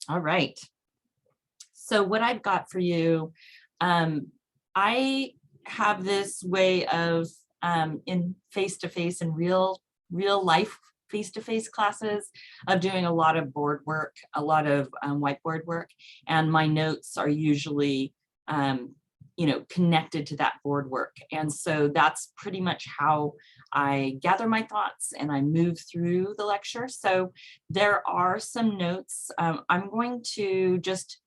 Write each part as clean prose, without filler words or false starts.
All right. So what I've got for you, I have this way of in face-to-face and real life face-to-face classes of doing a lot of board work, a lot of whiteboard work, and my notes are usually connected to that board work. And so that's pretty much how I gather my thoughts and I move through the lecture. So there are some notes. I'm going to just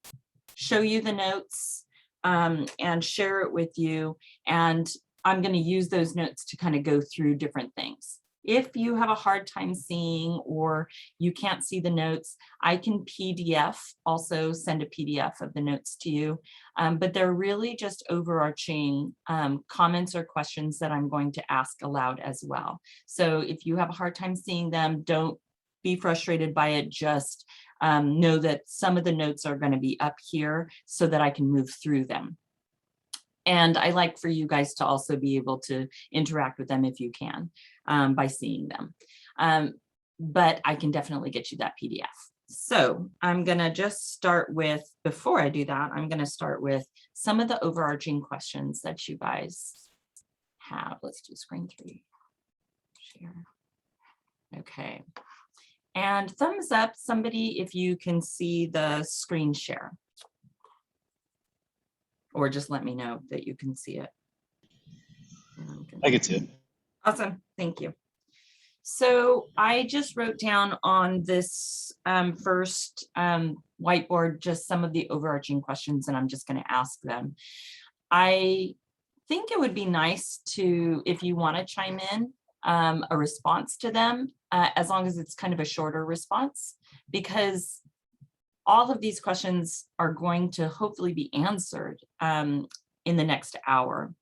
show you the notes and share it with you. And I'm going to use those notes to kind of go through different things. If you have a hard time seeing or you can't see the notes, I can PDF, also send a PDF of the notes to you. But they're really just overarching comments or questions that I'm going to ask aloud as well. So if you have a hard time seeing them, don't be frustrated by it. Just know that some of the notes are going to be up here so that I can move through them. And I like for you guys to also be able to interact with them if you can by seeing them. But I can definitely get you that PDF. So I'm going to just start with, before I do that, I'm going to start with some of the overarching questions that you guys have. Let's do screen 3. Share. Okay. And thumbs up, somebody, if you can see the screen share. Or just let me know that you can see it. I can see it. Awesome, thank you. So I just wrote down on this first whiteboard just some of the overarching questions, and I'm just going to ask them. I think it would be nice to, if you want to chime in, a response to them, as long as it's kind of a shorter response, because all of these questions are going to hopefully be answered in the next hour.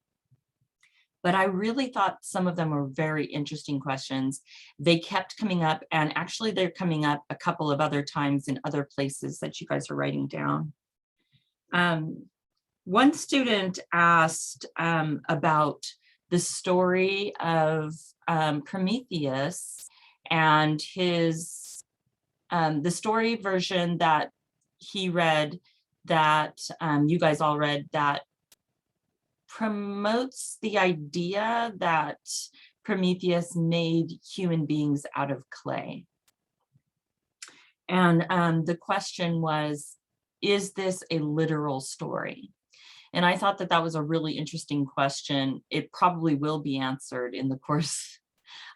But I really thought some of them were very interesting questions. They kept coming up, and actually they're coming up a couple of other times in other places that you guys are writing down. One student asked about the story of Prometheus and his the story version that he read, that you guys all read, that promotes the idea that Prometheus made human beings out of clay. And the question was, is this a literal story? And I thought that that was a really interesting question. It probably will be answered in the course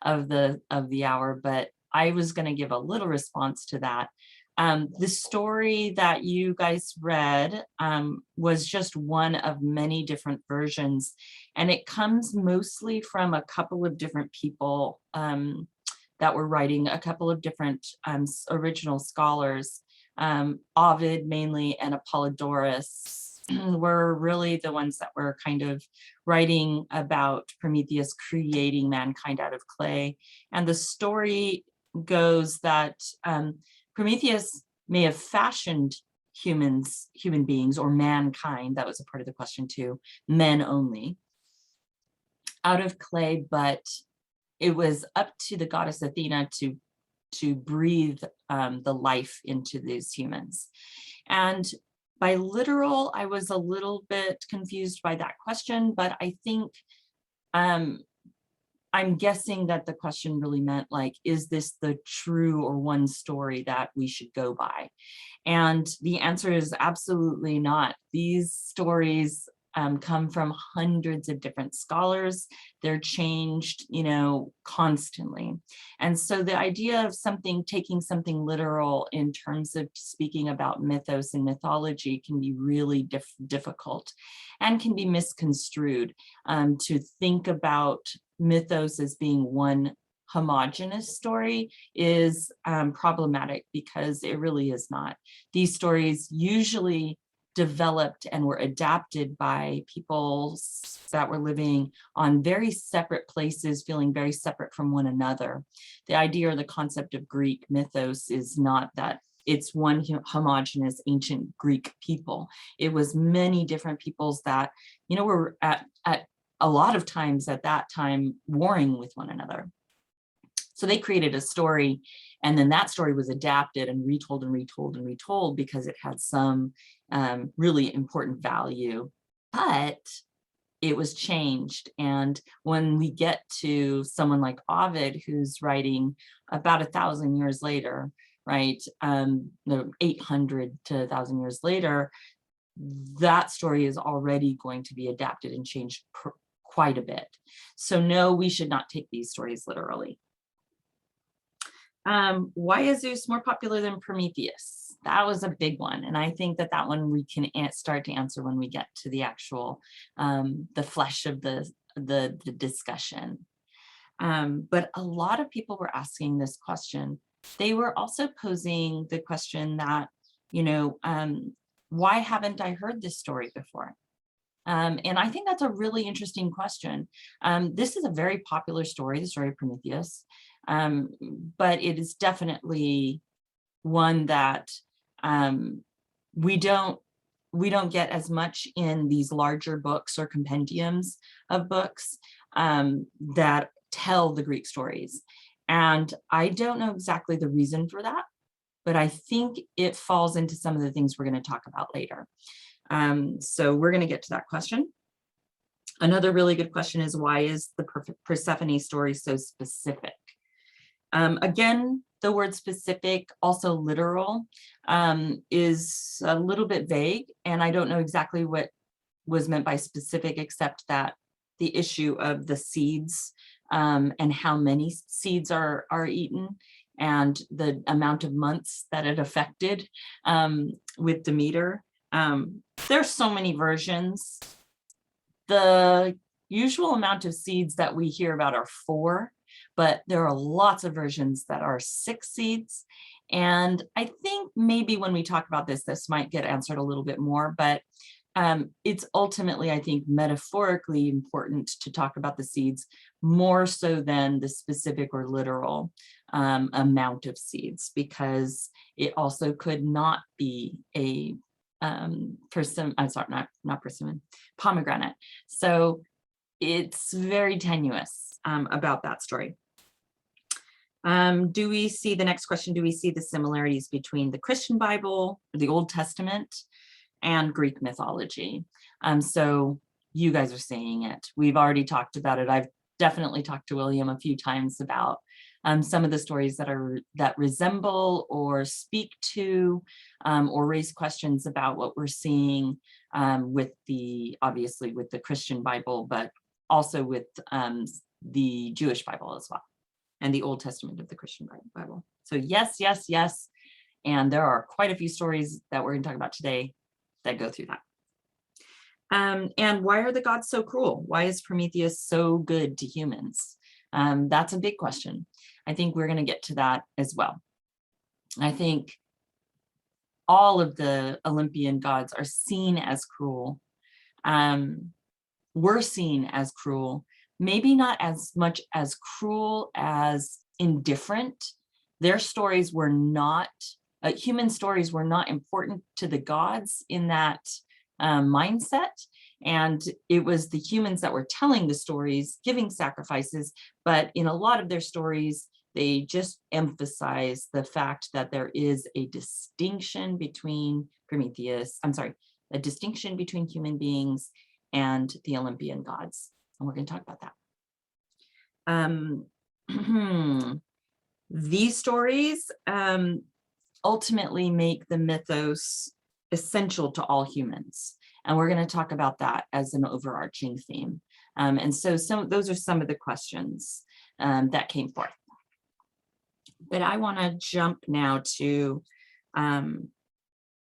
of the hour, but I was going to give a little response to that. The story that you guys read was just one of many different versions, and it comes mostly from a couple of different people that were writing, a couple of different original scholars. Ovid mainly and Apollodorus were really the ones that were kind of writing about Prometheus creating mankind out of clay. And the story goes that Prometheus may have fashioned human beings or mankind, that was a part of the question too, men only, out of clay, but it was up to the goddess Athena to breathe the life into these humans. And by literal, I was a little bit confused by that question, but I think I'm guessing that the question really meant, like, is this the true or one story that we should go by? And the answer is absolutely not. These stories come from hundreds of different scholars. They're changed, constantly. And so the idea of taking something literal in terms of speaking about mythos and mythology can be really difficult and can be misconstrued. To think about mythos as being one homogeneous story is problematic, because it really is not. These stories usually developed and were adapted by people that were living on very separate places, feeling very separate from one another. The idea or the concept of Greek mythos is not that it's one homogeneous ancient Greek people. It was many different peoples that, were at a lot of times at that time warring with one another. So they created a story, and then that story was adapted and retold and retold and retold because it had some really important value. But it was changed. And when we get to someone like Ovid, who's writing about 1,000 years later, right, 800 to 1,000 years later, that story is already going to be adapted and changed quite a bit. So no, we should not take these stories literally. Why is Zeus more popular than Prometheus? That was a big one. And I think that that one we can start to answer when we get to the actual, the flesh of the discussion. But a lot of people were asking this question. They were also posing the question that, you know, why haven't I heard this story before? And I think that's a really interesting question. This is a very popular story, the story of Prometheus, but it is definitely one that we don't get as much in these larger books or compendiums of books that tell the Greek stories. And I don't know exactly the reason for that, but I think it falls into some of the things we're going to talk about later. So we're going to get to that question. Another really good question is, why is the Persephone story so specific? Again, the word specific, also literal, is a little bit vague, and I don't know exactly what was meant by specific, except that the issue of the seeds and how many seeds are eaten, and the amount of months that it affected with Demeter. There's so many versions. The usual amount of seeds that we hear about are 4, but there are lots of versions that are 6 seeds. And I think maybe when we talk about this, this might get answered a little bit more, but it's ultimately, I think, metaphorically important to talk about the seeds more so than the specific or literal amount of seeds, because it also could not be a pomegranate. So it's very tenuous about that story. Do we see the next question? Do we see the similarities between the Christian Bible, the Old Testament, and Greek mythology? So you guys are saying it. We've already talked about it. I've definitely talked to William a few times about some of the stories that resemble or speak to or raise questions about what we're seeing obviously with the Christian Bible, but also with the Jewish Bible as well, and the Old Testament of the Christian Bible. So yes, yes, yes. And there are quite a few stories that we're going to talk about today that go through that. And why are the gods so cruel? Why is Prometheus so good to humans? That's a big question. I think we're going to get to that as well. I think all of the Olympian gods are seen as cruel. We're seen as cruel, maybe not as much as cruel as indifferent. Their stories were not, human stories were not important to the gods in that mindset. And it was the humans that were telling the stories, giving sacrifices, but in a lot of their stories, they just emphasize the fact that there is a distinction between a distinction between human beings and the Olympian gods. And we're going to talk about that. These stories ultimately make the mythos essential to all humans. And we're going to talk about that as an overarching theme. And so those are some of the questions that came forth. But I want to jump now to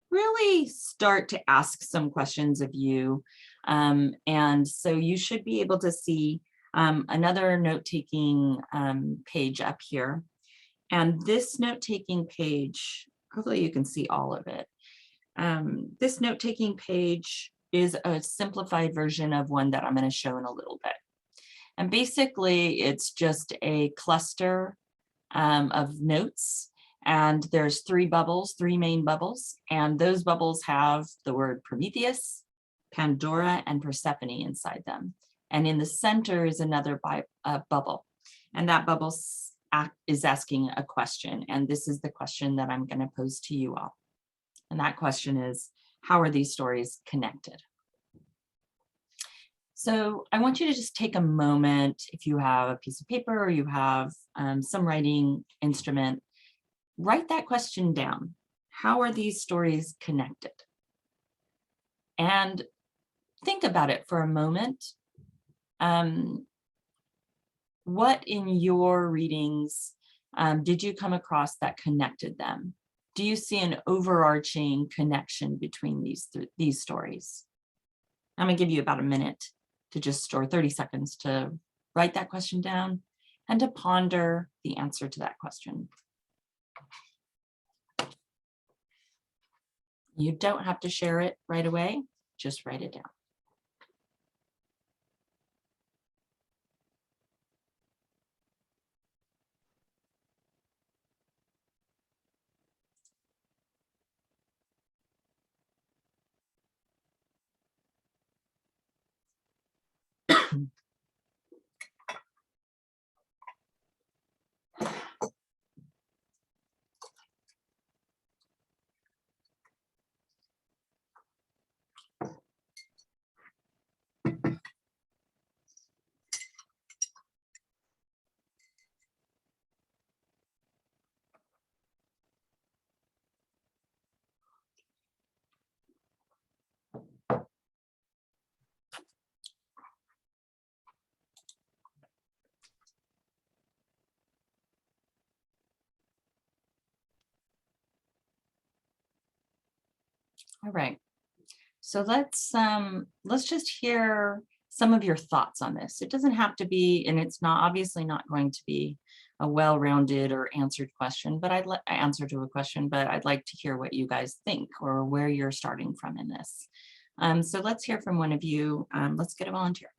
really start to ask some questions of you. And so you should be able to see another note-taking page up here. And this note-taking page, hopefully you can see all of it. This note-taking page is a simplified version of one that I'm going to show in a little bit. And basically, it's just a cluster of notes, and there's 3 main bubbles, and those bubbles have the word Prometheus, Pandora, and Persephone inside them. And in the center is another bubble, and that bubble is asking a question, and this is the question that I'm going to pose to you all. And that question is, how are these stories connected? So I want you to just take a moment, if you have a piece of paper or you have some writing instrument, write that question down. How are these stories connected? And think about it for a moment. What in your readings did you come across that connected them? Do you see an overarching connection between these stories? I'm gonna give you about a minute to just, or 30 seconds to write that question down and to ponder the answer to that question. You don't have to share it right away, just write it down. All right, so let's just hear some of your thoughts on this. It doesn't have to be, and it's not obviously not going to be a well-rounded or answered question, but answer to a question, but I'd like to hear what you guys think or where you're starting from in this. So let's hear from one of you. Let's get a volunteer.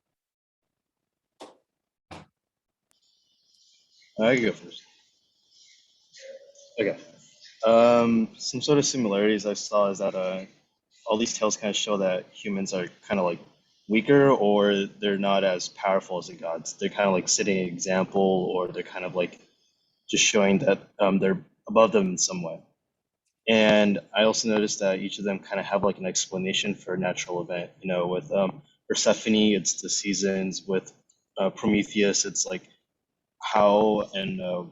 I can go first. Okay. Some sort of similarities I saw is that all these tales kind of show that humans are kind of like weaker, or they're not as powerful as the gods. They're kind of like setting an example, or they're kind of like just showing that they're above them in some way. And I also noticed that each of them kind of have like an explanation for a natural event. You know, with Persephone, it's the seasons. With Prometheus, it's like how and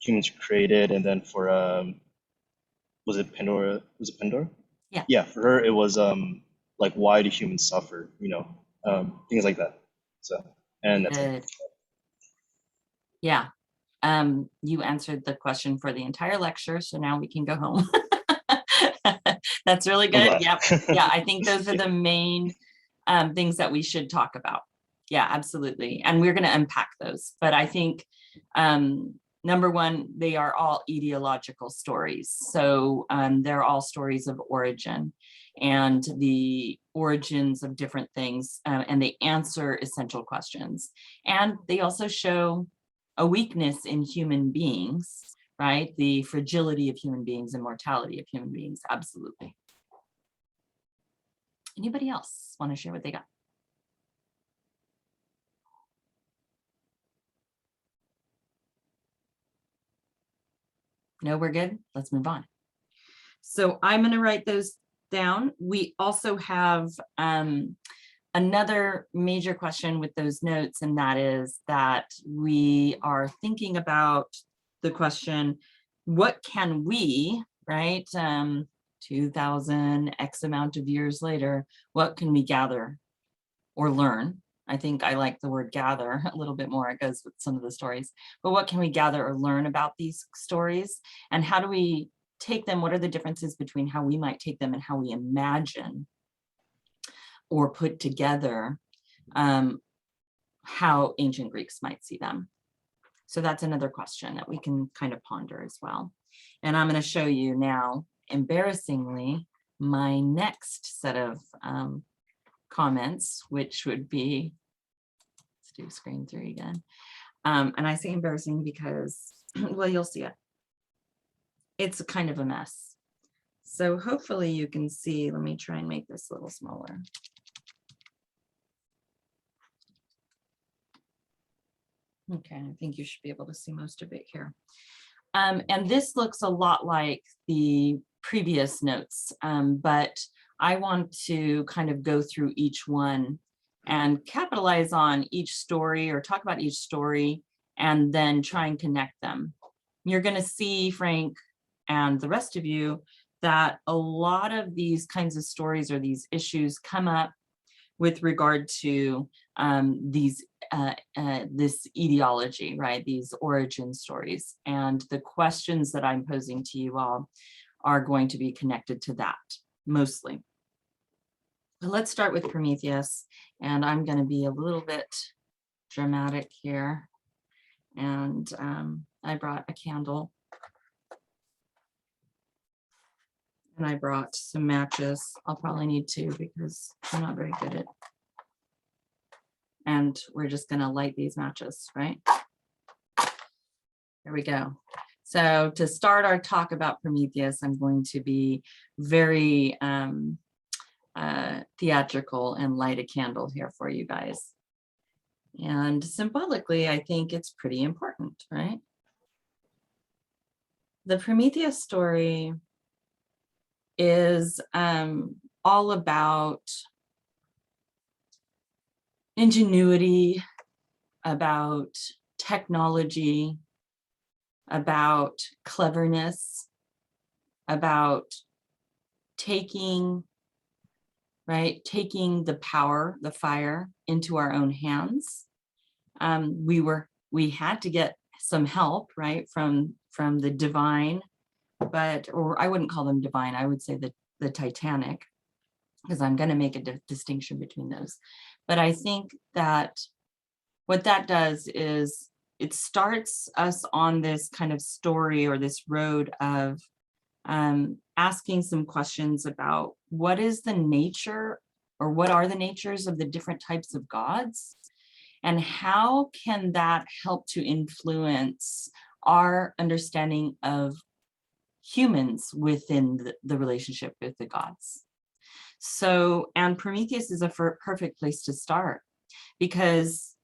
humans were created. And then for was it Pandora? Was it Pandora? Yeah. Yeah, for her it was like, why do humans suffer? You know, things like that. So, and that's it. Good. Yeah. You answered the question for the entire lecture, so now we can go home. That's really I'm good. glad. Yep. Yeah, I think those are the main things that we should talk about. Yeah, absolutely. And we're going to unpack those. But I think number one, they are all etiological stories. So they're all stories of origin and the origins of different things, and they answer essential questions. And they also show a weakness in human beings, right? The fragility of human beings and mortality of human beings, absolutely. Anybody else want to share what they got? No, we're good. Let's move on. So I'm going to write those down. We also have another major question with those notes, and that is that we are thinking about the question, what can we, right? 2000 X amount of years later, what can we gather or learn? I think I like the word gather a little bit more. It goes with some of the stories, but what can we gather or learn about these stories? And how do we take them? What are the differences between how we might take them and how we imagine or put together how ancient Greeks might see them? So that's another question that we can kind of ponder as well. And I'm going to show you now, embarrassingly, my next set of comments, which would be, let's do screen 3 again. And I say embarrassing because, well, you'll see it. It's kind of a mess. So hopefully you can see, let me try and make this a little smaller. Okay, I think you should be able to see most of it here. And this looks a lot like the previous notes, but I want to kind of go through each one and capitalize on each story or talk about each story and then try and connect them. You're going to see, Frank, and the rest of you, that a lot of these kinds of stories or these issues come up with regard to this etiology, right? These origin stories. And the questions that I'm posing to you all are going to be connected to that mostly. But let's start with Prometheus. And I'm going to be a little bit dramatic here. And I brought a candle. And I brought some matches. I'll probably need two because I'm not very good at. And we're just going to light these matches, right? There we go. So to start our talk about Prometheus, I'm going to be very theatrical and light a candle here for you guys. And symbolically, I think it's pretty important, right? The Prometheus story is all about ingenuity, about technology, about cleverness, about taking the power, the fire into our own hands. We had to get some help, right, from the divine, or I wouldn't call them divine, I would say the Titanic, because I'm going to make a distinction between those. But I think that what that does is it starts us on this kind of story or this road of asking some questions about what is the nature or what are the natures of the different types of gods, and how can that help to influence our understanding of humans within the relationship with the gods. So, and Prometheus is a perfect place to start because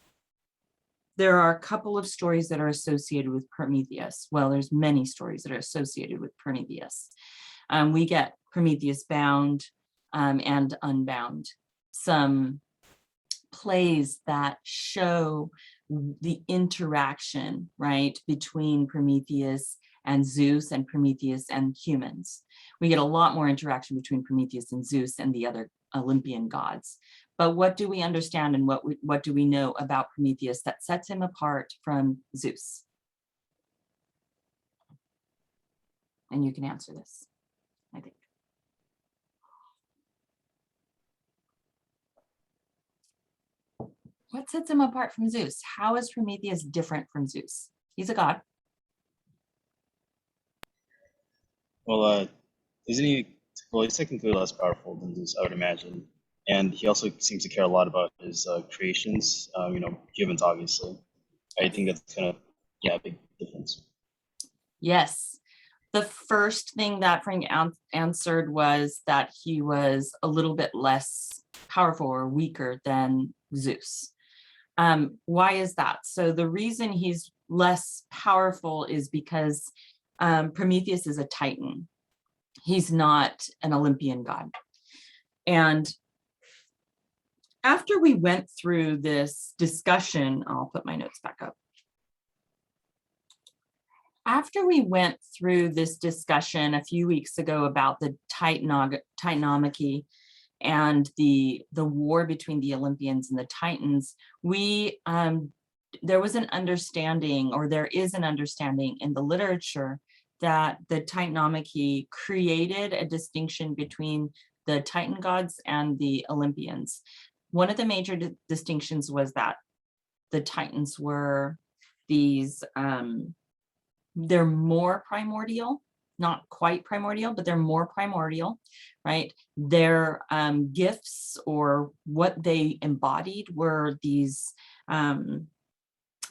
there are a couple of stories that are associated with Prometheus. Well, there's many stories that are associated with Prometheus. We get Prometheus Bound and Unbound, some plays that show the interaction, right, between Prometheus and Zeus and Prometheus and humans. We get a lot more interaction between Prometheus and Zeus and the other Olympian gods. But what do we understand and what do we know about Prometheus that sets him apart from Zeus? And you can answer this, I think. What sets him apart from Zeus? How is Prometheus different from Zeus? He's a god. Well, isn't he? Well, he's technically less powerful than Zeus, I would imagine. And he also seems to care a lot about his creations. Humans, obviously. I think that's kind of a big difference. Yes. The first thing that Frank answered was that he was a little bit less powerful or weaker than Zeus. Why is that? So the reason he's less powerful is because Prometheus is a Titan. He's not an Olympian god. And after we went through this discussion, I'll put my notes back up. After we went through this discussion a few weeks ago about the Titanomachy and the war between the Olympians and the Titans, there was an understanding, or there is an understanding in the literature, that the Titanomachy created a distinction between the Titan gods and the Olympians. One of the major distinctions was that the Titans were these, they're more primordial, not quite primordial, but they're more primordial, right? Their gifts, or what they embodied, were these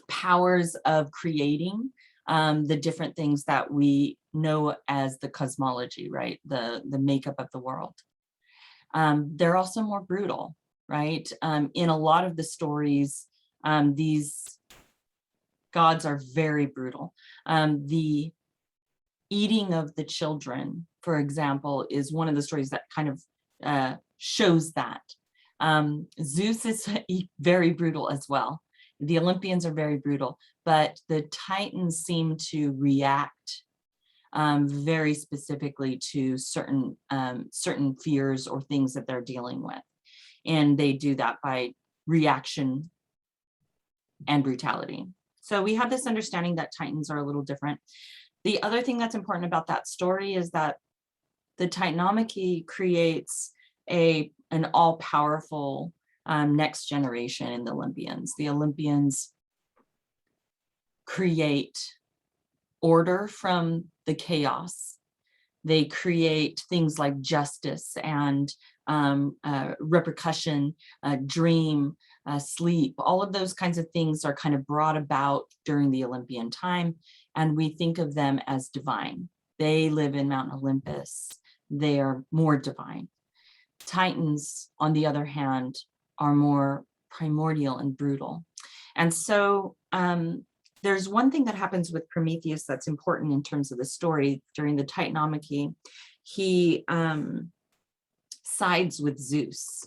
powers of creating the different things that we know as the cosmology, right? The makeup of the world. They're also more brutal, right? In a lot of the stories, these gods are very brutal. The eating of the children, for example, is one of the stories that kind of shows that. Zeus is very brutal as well. The Olympians are very brutal, but the Titans seem to react very specifically to certain fears or things that they're dealing with. And they do that by reaction and brutality. So we have this understanding that Titans are a little different. The other thing that's important about that story is that the Titanomachy creates an all-powerful next generation in the Olympians. The Olympians create order from the chaos. They create things like justice and repercussion, dream, sleep. All of those kinds of things are kind of brought about during the Olympian time, and we think of them as divine. They live in Mount Olympus. They are more divine. Titans, on the other hand, are more primordial and brutal. And so there's one thing that happens with Prometheus that's important in terms of the story. During the Titanomachy, he sides with Zeus.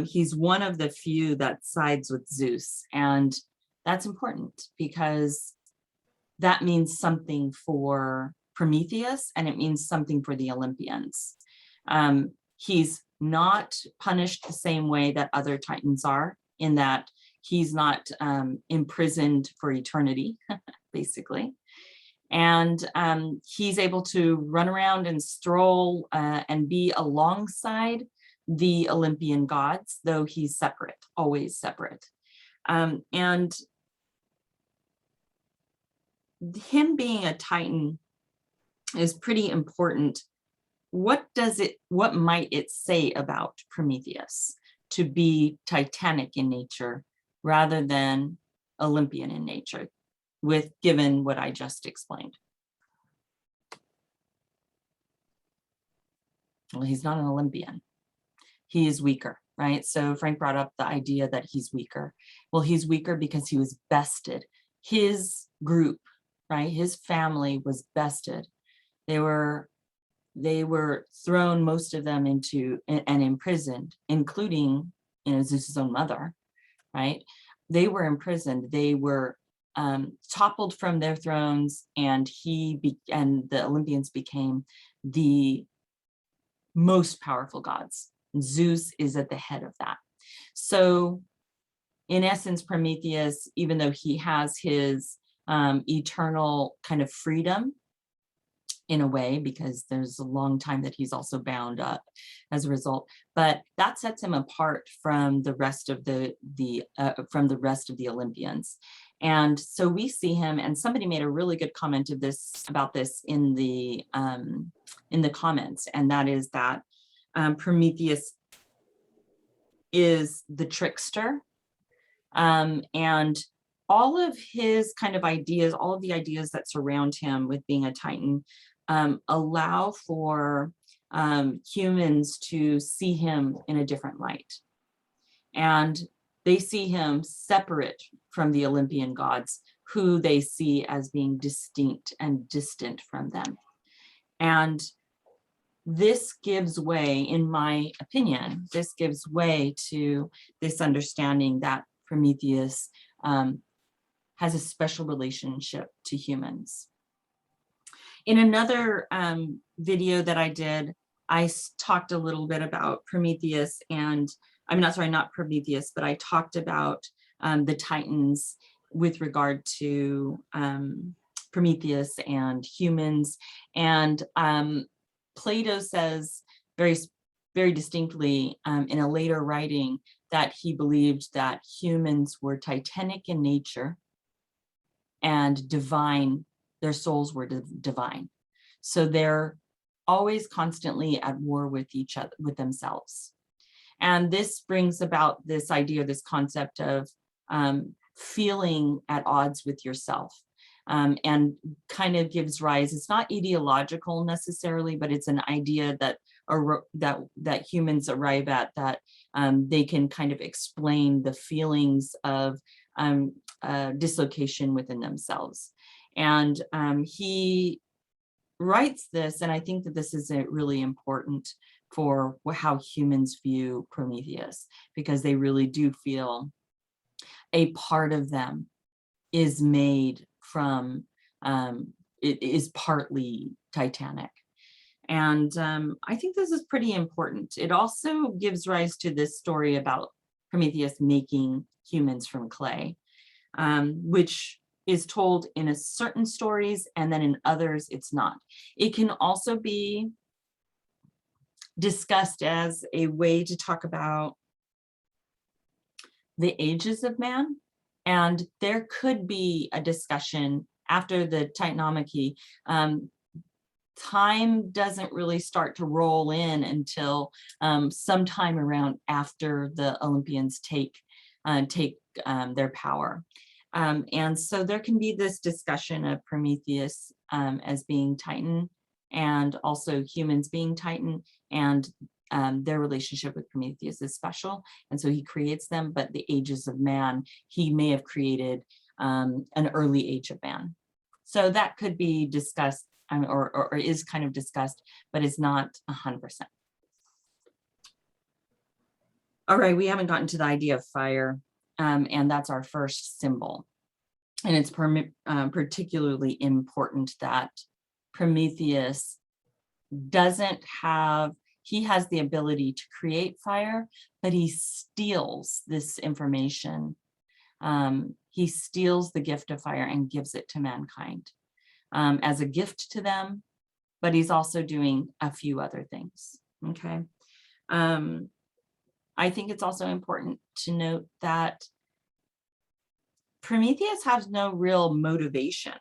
He's one of the few that sides with Zeus, and that's important because that means something for Prometheus and it means something for the Olympians. He's not punished the same way that other Titans are, in that he's not imprisoned for eternity, basically. And he's able to run around and stroll and be alongside the Olympian gods, though he's separate, always separate. And him being a Titan is pretty important. What might it say about Prometheus to be titanic in nature rather than Olympian in nature, given what I just explained? Well, he's not an Olympian. He is weaker, right? So Frank brought up the idea that he's weaker. Well, he's weaker because he was bested. His group, right, his family was bested. They were thrown, most of them, into and imprisoned, including, Zeus's own mother, right? They were imprisoned. They were toppled from their thrones, and the Olympians became the most powerful gods. Zeus is at the head of that. So in essence, Prometheus, even though he has his eternal kind of freedom in a way, because there's a long time that he's also bound up as a result, but that sets him apart from the rest of the Olympians. And so we see him, and somebody made a really good comment about this in the comments, and that is that Prometheus is the trickster, and all of his kind of ideas, all of the ideas that surround him with being a Titan, allow for humans to see him in a different light. And they see him separate from the Olympian gods, who they see as being distinct and distant from them. And this gives way, in my opinion, this gives way to this understanding that Prometheus has a special relationship to humans. In another video that I did, I talked a little bit about Prometheus, and I'm not Prometheus, but I talked about the Titans with regard to Prometheus and humans. And Plato says very, very distinctly in a later writing that he believed that humans were titanic in nature and divine. Their souls were divine. So they're always constantly at war with each other, with themselves. And this brings about this idea, this concept of feeling at odds with yourself, and kind of gives rise, it's not ideological necessarily, but it's an idea that humans arrive at, that they can kind of explain the feelings of dislocation within themselves. And he writes this, and I think that this is really important for how humans view Prometheus, because they really do feel a part of them is made from, it is partly Titanic. And I think this is pretty important. It also gives rise to this story about Prometheus making humans from clay, which is told in a certain stories, and then in others it's not. It can also be discussed as a way to talk about the ages of man. And there could be a discussion after the Titanomachy. Time doesn't really start to roll in until sometime around after the Olympians take their power. And so there can be this discussion of Prometheus as being Titan, and also humans being Titan, and their relationship with Prometheus is special. And so he creates them, but the ages of man, he may have created an early age of man. So that could be discussed, or is kind of discussed, but is not 100%. All right, we haven't gotten to the idea of fire, and that's our first symbol. And it's particularly important that Prometheus doesn't have, he has the ability to create fire, but he steals this information. He steals the gift of fire and gives it to mankind as a gift to them, but he's also doing a few other things, okay? I think it's also important to note that Prometheus has no real motivation,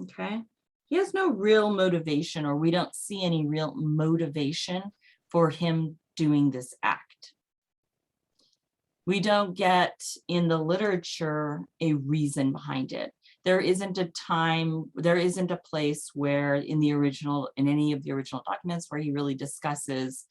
okay? He has no real motivation, or we don't see any real motivation for him doing this act. We don't get in the literature a reason behind it. There isn't a time, there isn't a place where in any of the original documents where he really discusses,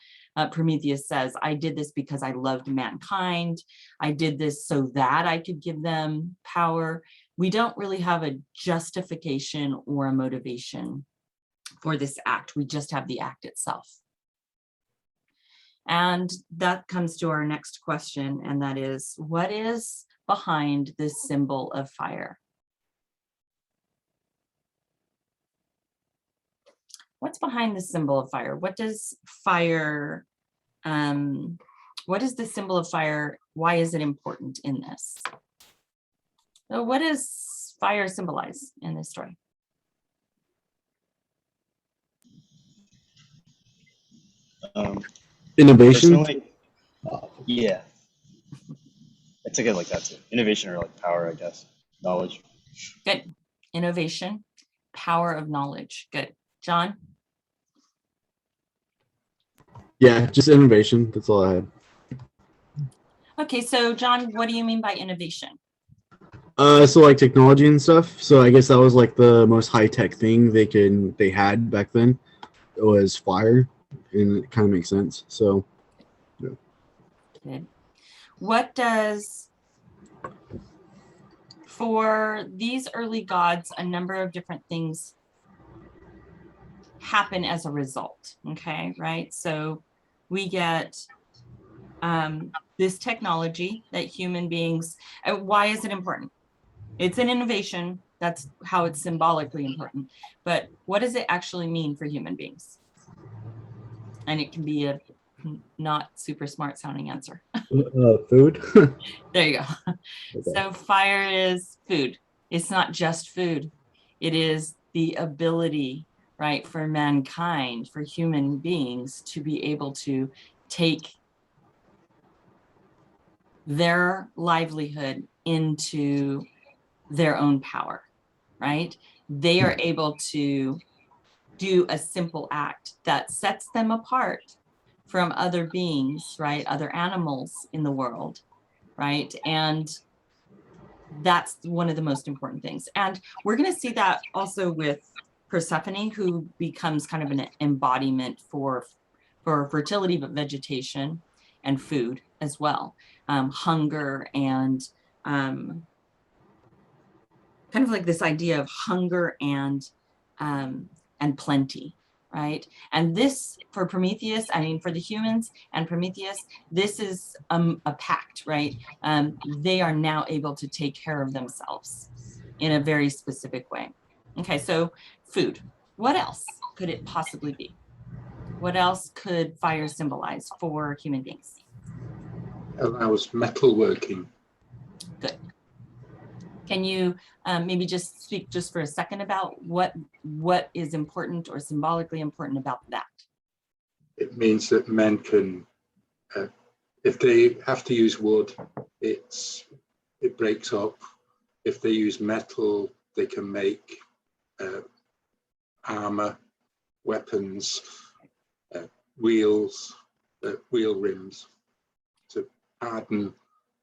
Prometheus says, I did this because I loved mankind. I did this so that I could give them power. We don't really have a justification or a motivation for this act. We just have the act itself. And that comes to our next question, and that is, what is behind this symbol of fire? What's behind the symbol of fire? What does fire, what is the symbol of fire? Why is it important in this? So what does fire symbolize in this story? Innovation. Yeah, I took it like that too. Innovation, or like power, I guess. Knowledge. Good. Innovation, power of knowledge. Good. John? Yeah, just innovation. That's all I had. Okay, so John, what do you mean by innovation? So like technology and stuff. So I guess that was like the most high-tech thing they had back then was fire, and it kind of makes sense. So yeah. Good. What does, for these early gods, a number of different things happen as a result, okay, right? So we get this technology that human beings, why is it important? It's an innovation, that's how it's symbolically important, but what does it actually mean for human beings? And it can be a not super smart sounding answer. Food. There you go. Okay. So fire is food. It's not just food. It is the ability, right, for mankind, for human beings to be able to take their livelihood into their own power, right? They are able to do a simple act that sets them apart from other beings, right? Other animals in the world, right? And that's one of the most important things. And we're going to see that also with Persephone, who becomes kind of an embodiment for fertility, but vegetation and food as well. Hunger and kind of like this idea of hunger and plenty, right? And this, for Prometheus, I mean, for the humans and Prometheus, this is a pact, right? They are now able to take care of themselves in a very specific way. Okay, so food. What else could it possibly be? What else could fire symbolize for human beings? Allows metalworking. Good. Can you maybe just speak just for a second about what is important or symbolically important about that? It means that men can, if they have to use wood, it breaks up. If they use metal, they can make armor, weapons, wheels, wheel rims to harden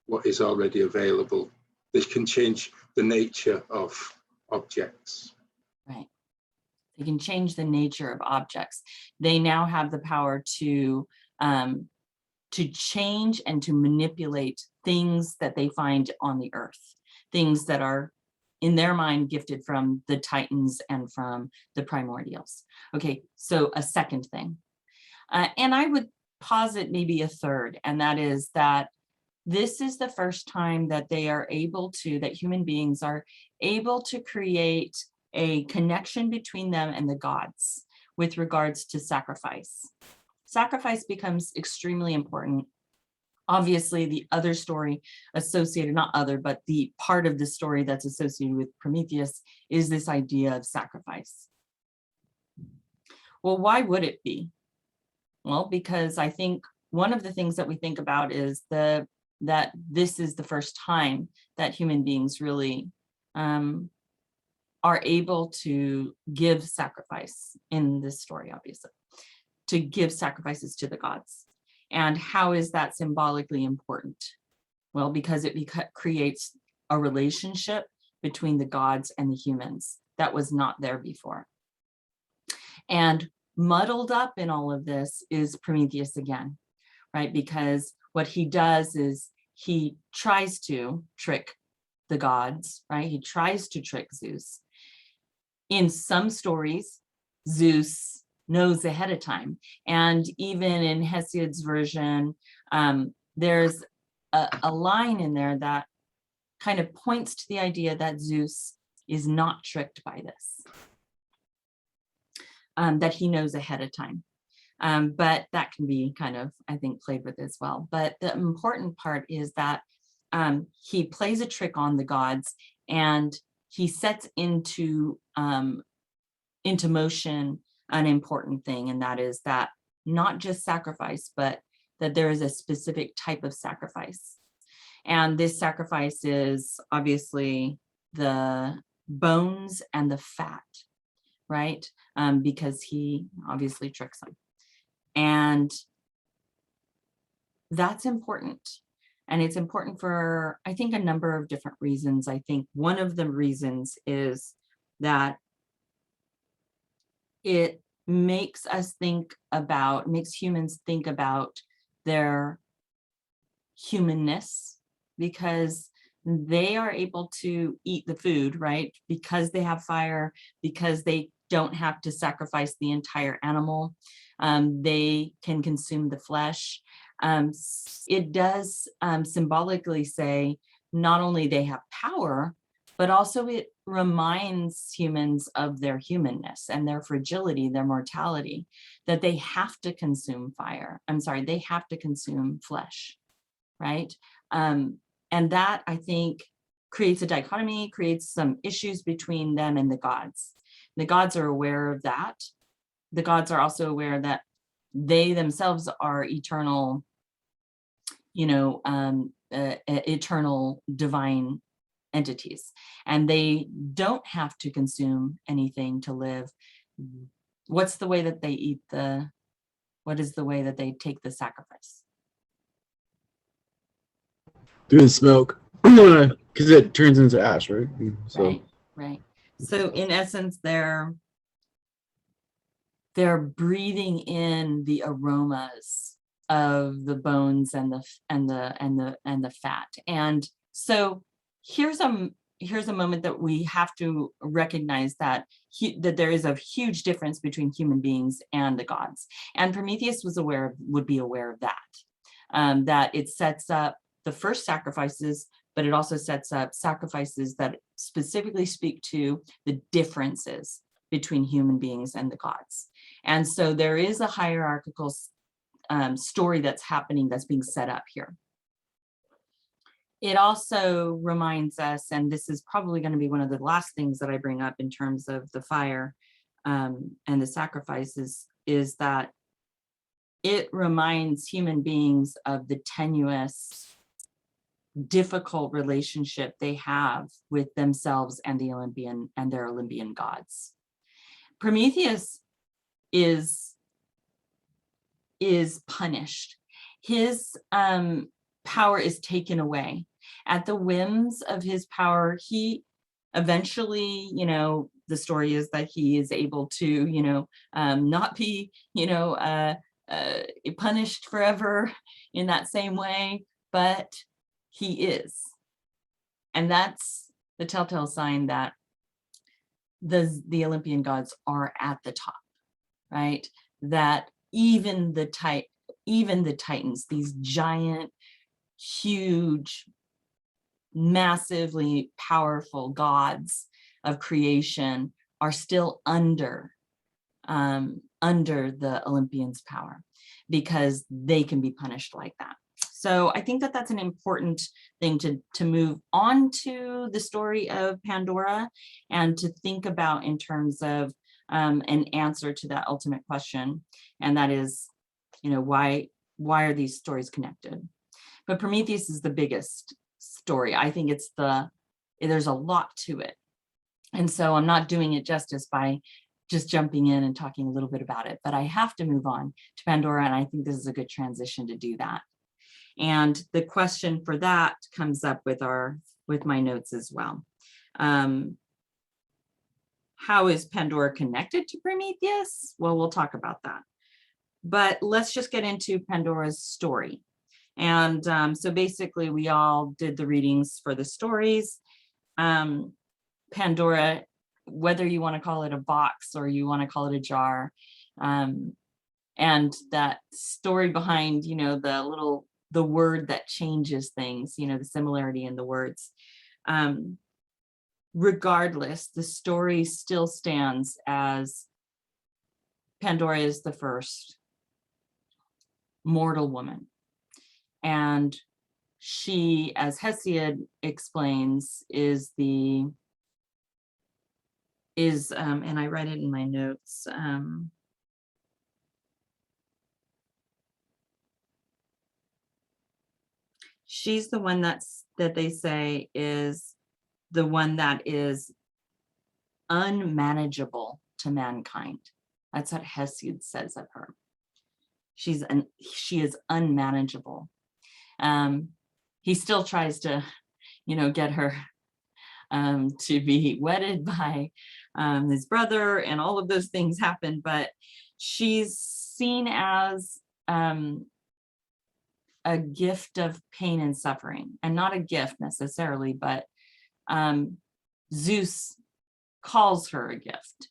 what is already available. They can change the nature of objects. Right. They can change the nature of objects. They now have the power to change and to manipulate things that they find on the earth, things that are in their mind gifted from the Titans and from the primordials. Okay, so a second thing. And I would posit maybe a third, and that is that this is the first time that they are able to, that human beings are able to create a connection between them and the gods with regards to sacrifice. Sacrifice becomes extremely important. Obviously, the other story associated, not other, but the part of the story that's associated with Prometheus is this idea of sacrifice. Well, why would it be? Well, because I think one of the things that we think about is that this is the first time that human beings really are able to give sacrifice in this story, obviously, to give sacrifices to the gods. And how is that symbolically important? Well, because it creates a relationship between the gods and the humans that was not there before. And muddled up in all of this is Prometheus again, right? Because what he does is he tries to trick the gods, right? He tries to trick Zeus. In some stories, Zeus knows ahead of time. And even in Hesiod's version, there's a line in there that kind of points to the idea that Zeus is not tricked by this, that he knows ahead of time. But that can be kind of, I think, played with as well. But the important part is that he plays a trick on the gods, and he sets into motion an important thing, and that is that not just sacrifice, but that there is a specific type of sacrifice. And this sacrifice is obviously the bones and the fat, right? Because he obviously tricks them. And that's important. And it's important for, I think, a number of different reasons. I think one of the reasons is that it makes humans think about their humanness, because they are able to eat the food, right? Because they have fire, because they don't have to sacrifice the entire animal. They can consume the flesh. It does symbolically say not only they have power, but also it reminds humans of their humanness and their fragility, their mortality, that they have to consume they have to consume flesh, right? And that, I think, creates a dichotomy, creates some issues between them and the gods. The gods are aware of that. The gods are also aware that they themselves are eternal, eternal divine entities, and they don't have to consume anything to live. What is the way that they take the sacrifice? Through the smoke, because it turns into ash, right? So. Right. So in essence, they're breathing in the aromas of the bones and the fat. And so here's a here's a moment that we have to recognize that that there is a huge difference between human beings and the gods. And Prometheus would be aware of that, that it sets up the first sacrifices, but it also sets up sacrifices that specifically speak to the differences between human beings and the gods. And so there is a hierarchical story that's happening, that's being set up here. It also reminds us, and this is probably going to be one of the last things that I bring up in terms of the fire and the sacrifices, is that it reminds human beings of the tenuous, difficult relationship they have with themselves and the Olympian and their Olympian gods. Prometheus is punished. His power is taken away. At the whims of his power, he eventually, the story is that he is able to, not be, punished forever in that same way, but he is. And that's the telltale sign that the Olympian gods are at the top, right? That even the Titans, these giant, huge, massively powerful gods of creation, are still under the Olympians' power, because they can be punished like that. So I think that that's an important thing to move on to the story of Pandora, and to think about in terms of an answer to that ultimate question, and that is, why are these stories connected? But Prometheus is the biggest story. I think there's a lot to it. And so I'm not doing it justice by just jumping in and talking a little bit about it, but I have to move on to Pandora, and I think this is a good transition to do that. And the question for that comes up with my notes as well. How is Pandora connected to Prometheus? Well, we'll talk about that. But let's just get into Pandora's story. And so basically, we all did the readings for the stories. Pandora, whether you want to call it a box or you want to call it a jar, and that story behind, the word that changes things, the similarity in the words. Regardless, the story still stands as Pandora is the first mortal woman. And she, as Hesiod explains, and I read it in my notes, she's the one that they say is the one that is unmanageable to mankind. That's what Hesiod says of her. She is unmanageable. He still tries to, get her to be wedded by his brother, and all of those things happen, but she's seen as a gift of pain and suffering, and not a gift necessarily, but Zeus calls her a gift,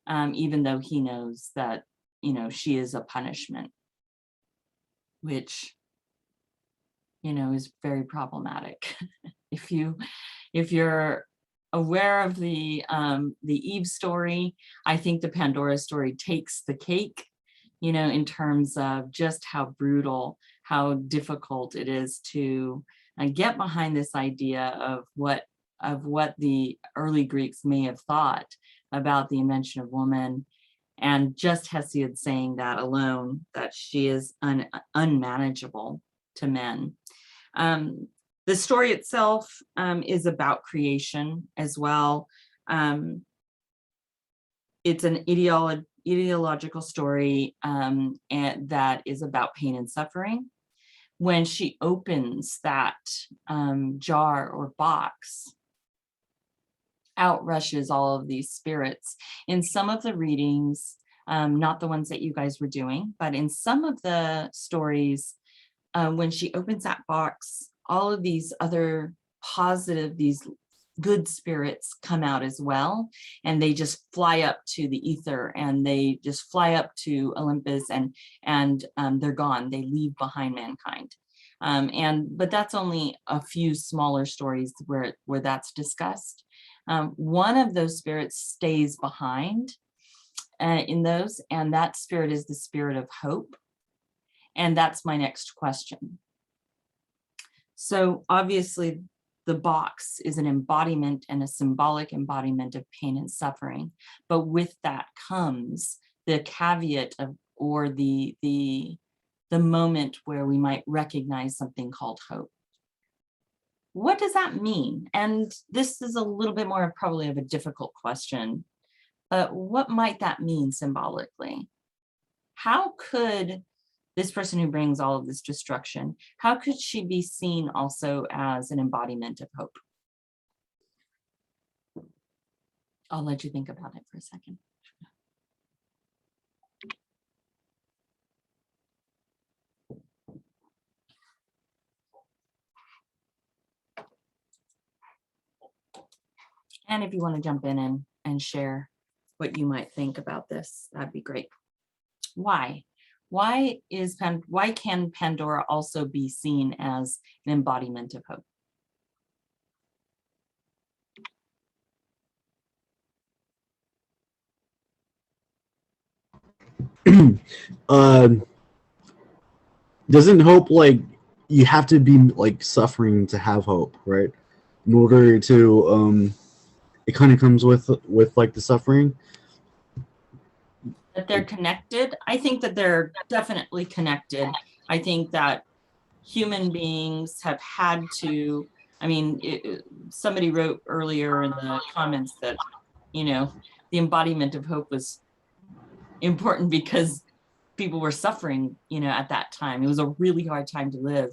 even though he knows that, she is a punishment, which, is very problematic. If you're aware of the Eve story, I think the Pandora story takes the cake, in terms of just how brutal, how difficult it is to get behind this idea of what the early Greeks may have thought about the invention of woman, and just Hesiod saying that alone, that she is unmanageable to men. The story itself is about creation as well. It's an ideological story, and that is about pain and suffering. When she opens that jar or box, out rushes all of these spirits. In some of the readings, not the ones that you guys were doing, but in some of the stories, when she opens that box, all of these other positive, these good spirits come out as well, and they just fly up to the ether, and they just fly up to Olympus, and they're gone. They leave behind mankind. But that's only a few smaller stories where that's discussed. One of those spirits stays behind in those, and that spirit is the spirit of hope. And that's my next question. So obviously the box is an embodiment and a symbolic embodiment of pain and suffering, but with that comes the caveat of, or the moment where we might recognize something called hope. What does that mean? And this is a little bit more probably of a difficult question, but what might that mean symbolically? How could this person who brings all of this destruction, how could she be seen also as an embodiment of hope? I'll let you think about it for a second. And if you want to jump in and share what you might think about this, that'd be great. Why? Why can Pandora also be seen as an embodiment of hope? Doesn't hope, like, you have to be like suffering to have hope, right? In order to it kind of comes with like the suffering. That they're connected. I think that they're definitely connected. I think that human beings have had to, I mean, somebody wrote earlier in the comments that, you know, the embodiment of hope was important because people were suffering, you know, at that time. It was a really hard time to live.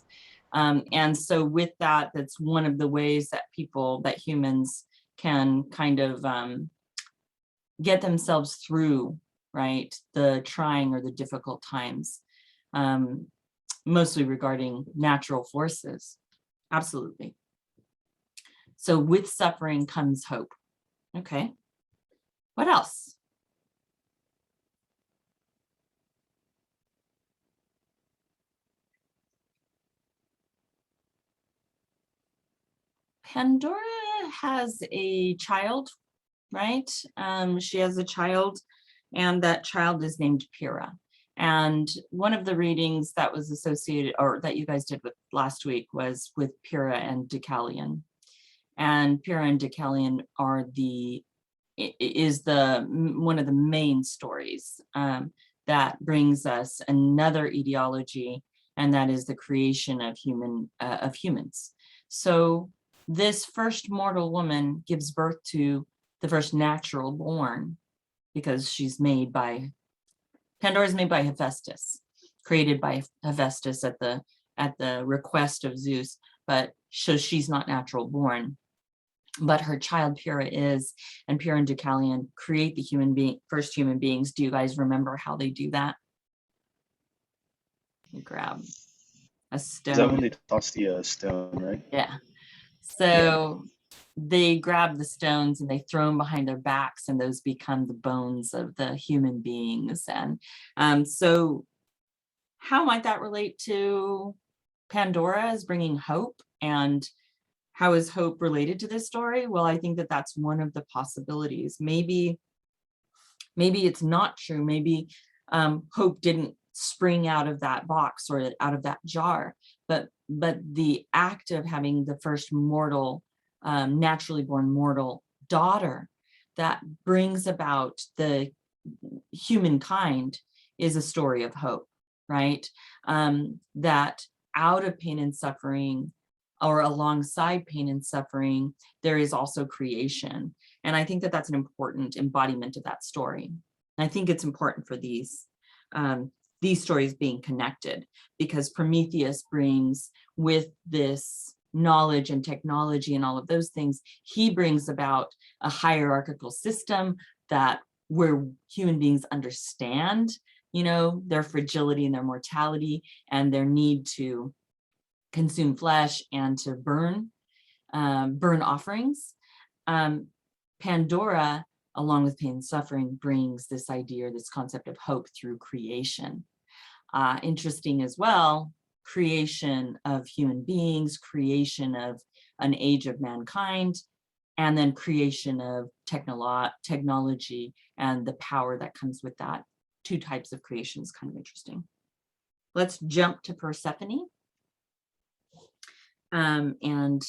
And so with that, that's one of the ways that humans can kind of get themselves through, right, the trying or the difficult times, mostly regarding natural forces. Absolutely. So with suffering comes hope. Okay. What else? Pandora has a child, right? She has a child, and that child is named Pyrrha. And one of the readings that was associated, or that you guys did with last week, was with Pyrrha and Deucalion. And Pyrrha and Deucalion are one of the main stories that brings us another etiology, and that is the creation of humans. So this first mortal woman gives birth to the first natural born, because Pandora is made by Hephaestus, created by Hephaestus at the request of Zeus, but so she's not natural born. But her child Pyrrha is, and Pyrrha and Deucalion create the first human beings. Do you guys remember how they do that? You grab a stone. Is that when they toss the stone, right? Yeah. So they grab the stones and they throw them behind their backs, and those become the bones of the human beings. And so how might that relate to Pandora as bringing hope? And how is hope related to this story? Well, I think that that's one of the possibilities. Maybe it's not true. Maybe hope didn't spring out of that box or out of that jar, but the act of having the first mortal, naturally born mortal daughter that brings about the humankind is a story of hope, right? That out of pain and suffering, or alongside pain and suffering, there is also creation. And I think that that's an important embodiment of that story. And I think it's important for these stories being connected, because Prometheus brings, with this knowledge and technology and all of those things, he brings about a hierarchical system where human beings understand, you know, their fragility and their mortality and their need to consume flesh and to burn offerings. Pandora, along with pain and suffering, brings this idea, this concept of hope through creation. Interesting as well, creation of human beings, creation of an age of mankind, and then creation of technology and the power that comes with that. Two types of creation is kind of interesting. Let's jump to Persephone. And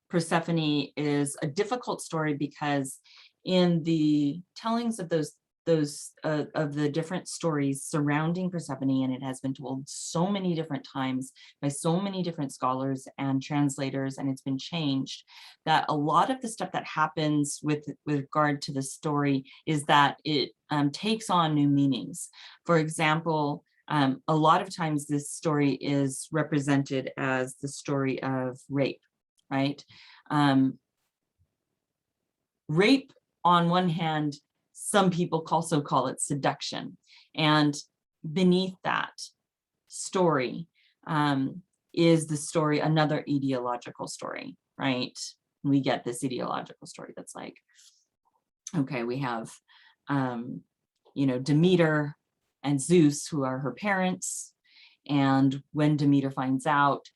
Persephone is a difficult story because in the tellings of those of the different stories surrounding Persephone, and it has been told so many different times by so many different scholars and translators, and it's been changed, that a lot of the stuff that happens with regard to the story is that it takes on new meanings. For example, a lot of times this story is represented as the story of rape, right? Rape, on one hand, some people also call it seduction. And beneath that story is the story, another ideological story, right? We get this ideological story that's like, okay, we have, Demeter and Zeus, who are her parents. And when Demeter finds out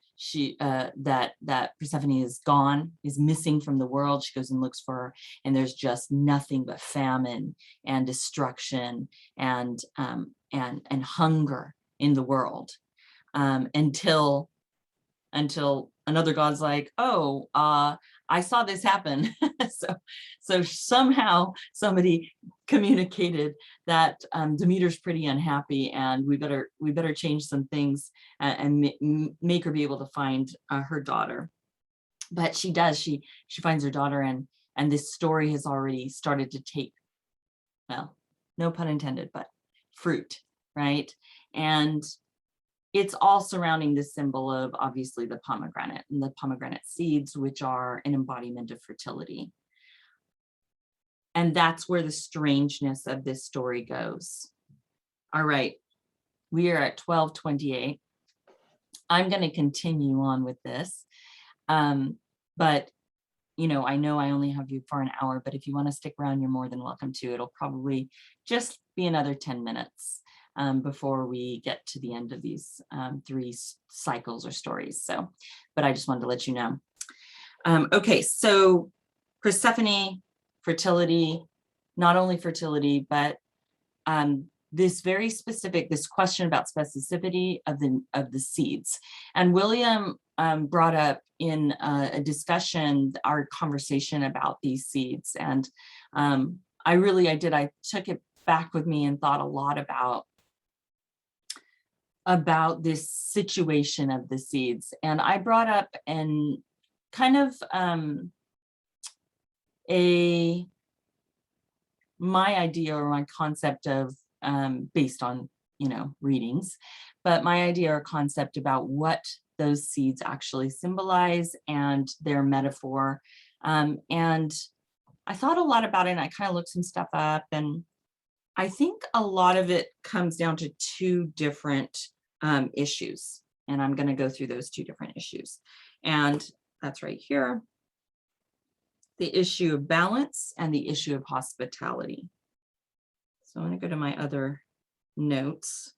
that Persephone is gone, is missing from the world, she goes and looks for her, and there's just nothing but famine and destruction and hunger in the world, until another god's like, oh, I saw this happen. so somehow somebody communicated that Demeter's pretty unhappy, and we better change some things and make her be able to find her daughter. But she does. She finds her daughter, and this story has already started to take, well, no pun intended, but fruit, right? And it's all surrounding this symbol of, obviously, the pomegranate and the pomegranate seeds, which are an embodiment of fertility. And that's where the strangeness of this story goes. All right, we are at 12:28. I'm going to continue on with this. But, I know I only have you for an hour, but if you want to stick around, you're more than welcome to. It'll probably just be another 10 minutes. Before we get to the end of these 3 cycles or stories. So, but I just wanted to let you know. Okay, so Persephone, fertility, not only fertility, but this very specific, this question about specificity of the seeds. And William brought up in a discussion, our conversation about these seeds. And I took it back with me and thought a lot about this situation of the seeds. And I brought up and kind of my idea or my concept of, based on, readings, but my idea or concept about what those seeds actually symbolize and their metaphor. And I thought a lot about it, and I kind of looked some stuff up, and I think a lot of it comes down to 2 different issues, and I'm going to go through those 2 different issues. And that's right here, the issue of balance and the issue of hospitality. So I'm going to go to my other notes,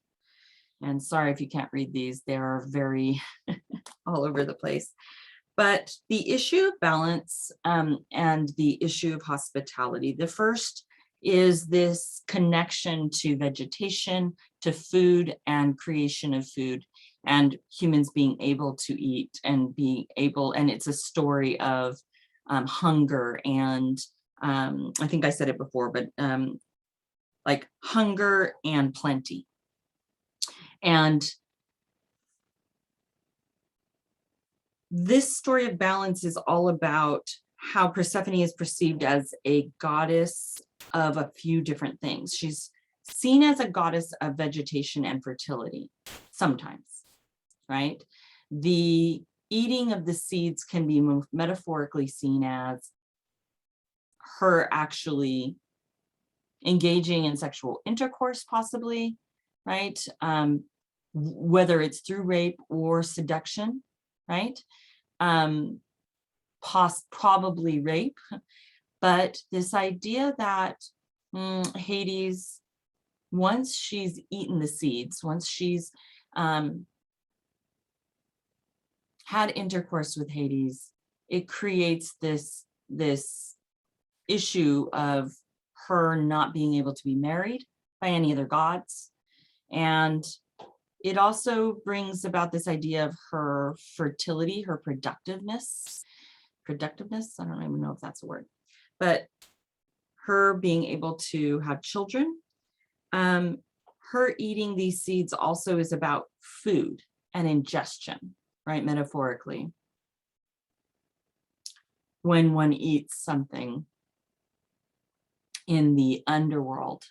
and sorry if you can't read these, they're very all over the place. But the issue of balance and the issue of hospitality, the first is this connection to vegetation, to food and creation of food, and humans being able to eat and being able, and it's a story of hunger and I think I said it before, but like hunger and plenty. And this story of balance is all about how Persephone is perceived as a goddess of a few different things. She's seen as a goddess of vegetation and fertility sometimes, right? The eating of the seeds can be metaphorically seen as her actually engaging in sexual intercourse, possibly, right? Whether it's through rape or seduction, right? probably rape, but this idea that Hades, once she's eaten the seeds, once she's had intercourse with Hades, it creates this issue of her not being able to be married by any other gods. And it also brings about this idea of her fertility, her productiveness, I don't even know if that's a word, but her being able to have children. Her eating these seeds also is about food and ingestion, right? Metaphorically. When one eats something in the underworld,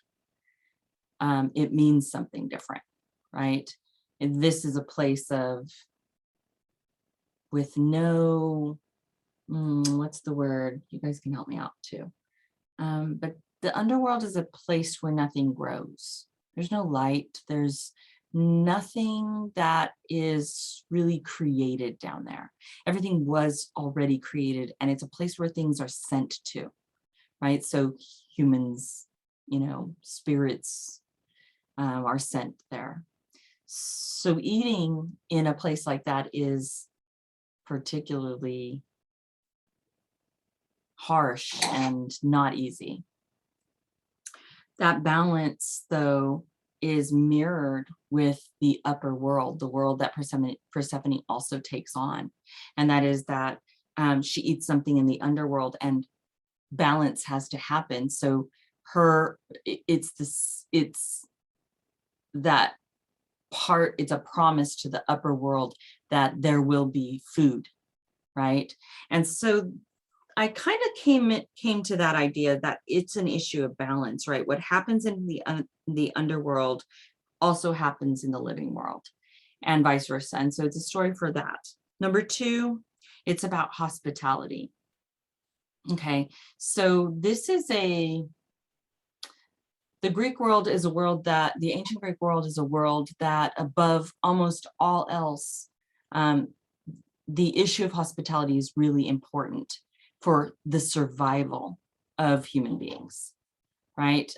it means something different, right? And this is a place of, with no, what's the word? You guys can help me out too. But the underworld is a place where nothing grows. There's no light. There's nothing that is really created down there. Everything was already created, and it's a place where things are sent to, right? So humans, spirits are sent there. So eating in a place like that is particularly harsh and not easy. That balance, though, is mirrored with the upper world, the world that Persephone also takes on. And that is that she eats something in the underworld and balance has to happen. So it's that part, it's a promise to the upper world that there will be food, right? And so I kind of came to that idea that it's an issue of balance, right? What happens in the underworld also happens in the living world, and vice versa. And so it's a story for that. Number two, it's about hospitality. Okay, so this is the Greek world is a world that, the ancient Greek world is a world that above almost all else, the issue of hospitality is really important for the survival of human beings, right?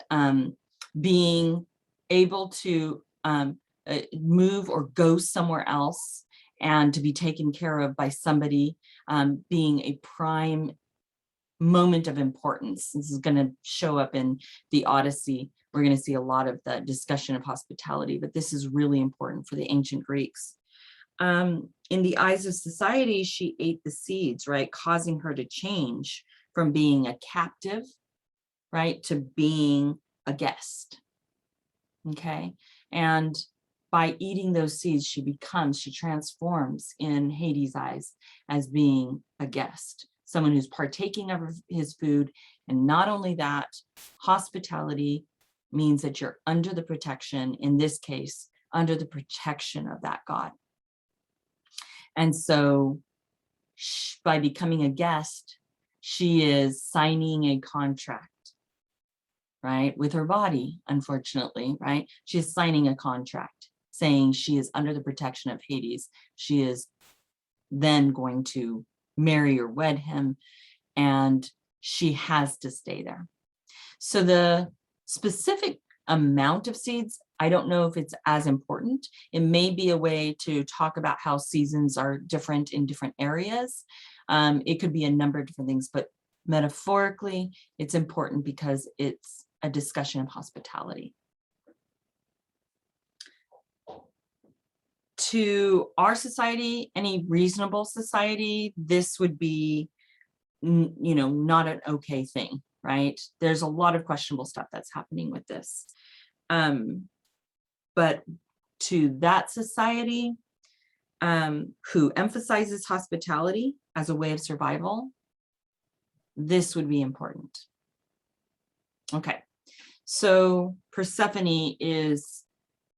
Being able to move or go somewhere else and to be taken care of by somebody, being a prime moment of importance. This is going to show up in the Odyssey. We're going to see a lot of the discussion of hospitality, but this is really important for the ancient Greeks. In the eyes of society, she ate the seeds, right? Causing her to change from being a captive, right, to being a guest. Okay. And by eating those seeds, she transforms in Hades' eyes as being a guest, someone who's partaking of his food. And not only that, hospitality means that you're under the protection, in this case, under the protection of that God. And so by becoming a guest, she is signing a contract, right? With her body, unfortunately, right? She is signing a contract saying she is under the protection of Hades. She is then going to marry or wed him, and she has to stay there. So the specific amount of seeds, I don't know if it's as important. It may be a way to talk about how seasons are different in different areas. It could be a number of different things, but metaphorically, it's important because it's a discussion of hospitality. To our society, any reasonable society, this would be, not an okay thing, right? There's a lot of questionable stuff that's happening with this. But to that society, who emphasizes hospitality as a way of survival, this would be important. Okay, so Persephone is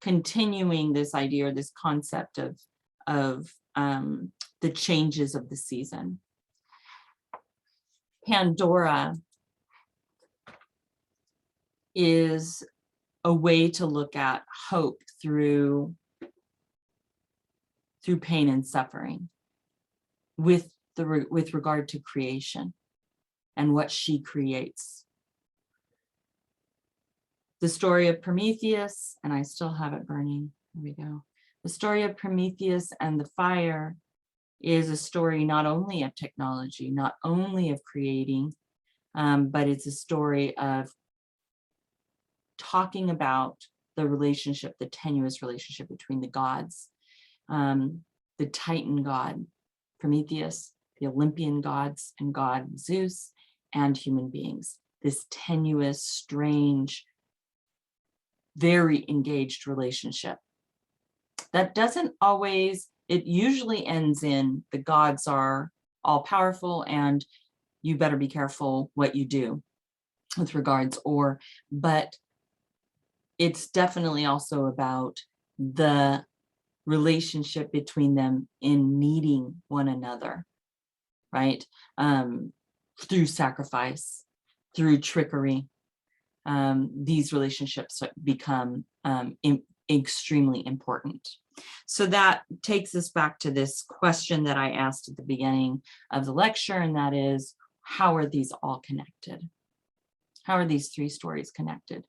continuing this idea or this concept of the changes of the season. Pandora is a way to look at hope through pain and suffering, with with regard to creation and what she creates. The story of Prometheus, and I still have it burning. There we go. The story of Prometheus and the fire is a story not only of technology, not only of creating, but it's a story of talking about the relationship, the tenuous relationship between the gods, the Titan god, Prometheus, the Olympian gods and god Zeus, and human beings. This tenuous, strange, very engaged relationship. That doesn't always, it usually ends in the gods are all powerful and you better be careful what you do with regards, but it's definitely also about the relationship between them in needing one another, right? Through sacrifice, through trickery, these relationships become extremely important. So that takes us back to this question that I asked at the beginning of the lecture, and that is, how are these all connected? How are these three stories connected?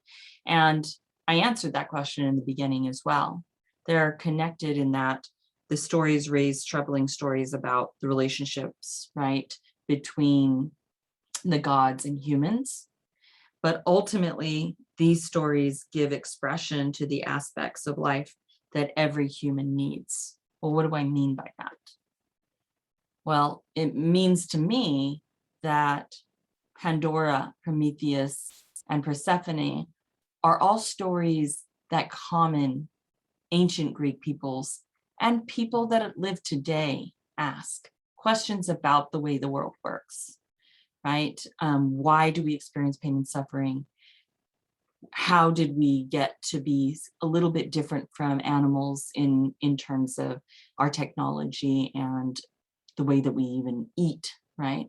And I answered that question in the beginning as well. They're connected in that the stories raise troubling stories about the relationships, right, between the gods and humans. But ultimately, these stories give expression to the aspects of life that every human needs. Well, what do I mean by that? Well, it means to me that Pandora, Prometheus, and Persephone are all stories that common ancient Greek peoples and people that live today ask questions about the way the world works, right? Why do we experience pain and suffering? How did we get to be a little bit different from animals in terms of our technology and the way that we even eat, right?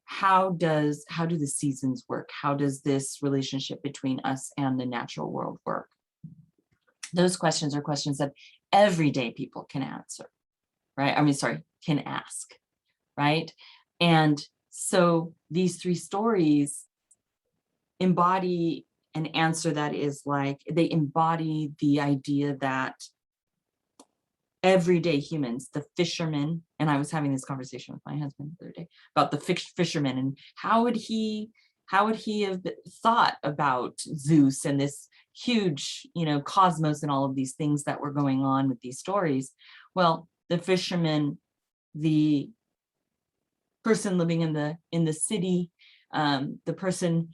How do the seasons work? How does this relationship between us and the natural world work? Those questions are questions that everyday people can answer, right? Can ask, right? And so these three stories embody an answer that is like, they embody the idea that everyday humans, the fishermen, and I was having this conversation with my husband the other day about the fishermen and how would he have thought about Zeus and this huge, cosmos and all of these things that were going on with these stories. Well, the fisherman, the person living in the city, the person,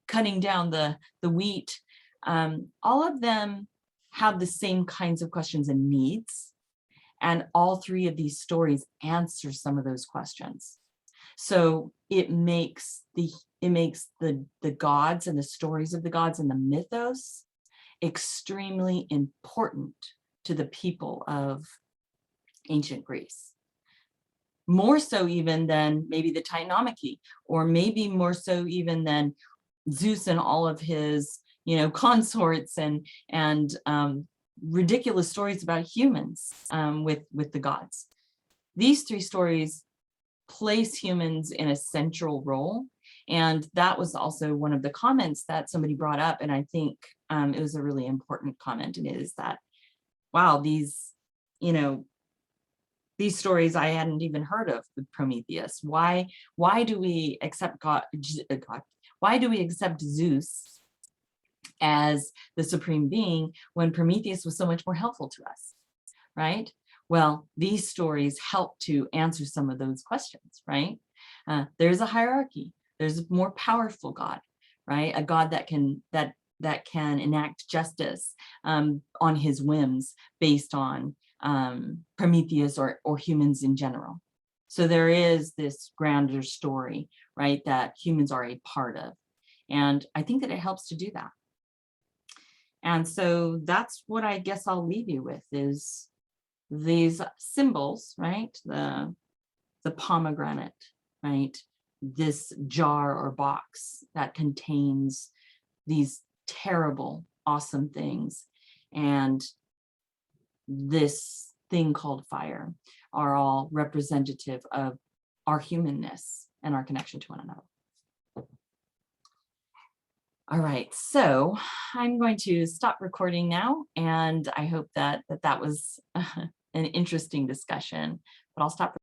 cutting down the wheat, all of them have the same kinds of questions and needs. And all three of these stories answer some of those questions. So it makes the gods and the stories of the gods and the mythos extremely important to the people of ancient Greece. More so even than maybe the Titanomachy, or maybe more so even than Zeus and all of his consorts and ridiculous stories about humans with the gods. These three stories place humans in a central role. And that was also one of the comments that somebody brought up. And I think it was a really important comment, and it is that, wow, these stories I hadn't even heard of with Prometheus. Why do we accept God? Why do we accept Zeus as the supreme being when Prometheus was so much more helpful to us, right? Well, these stories help to answer some of those questions, right? There's a hierarchy. There's a more powerful God, right? A God that can enact justice on his whims based on Prometheus or humans in general. So there is this grander story, right, that humans are a part of. And I think that it helps to do that. And so that's what I guess I'll leave you with, is these symbols, right? The pomegranate, right? This jar or box that contains these terrible, awesome things. And this thing called fire are all representative of our humanness and our connection to one another. All right, so I'm going to stop recording now, and I hope that was an interesting discussion, but I'll stop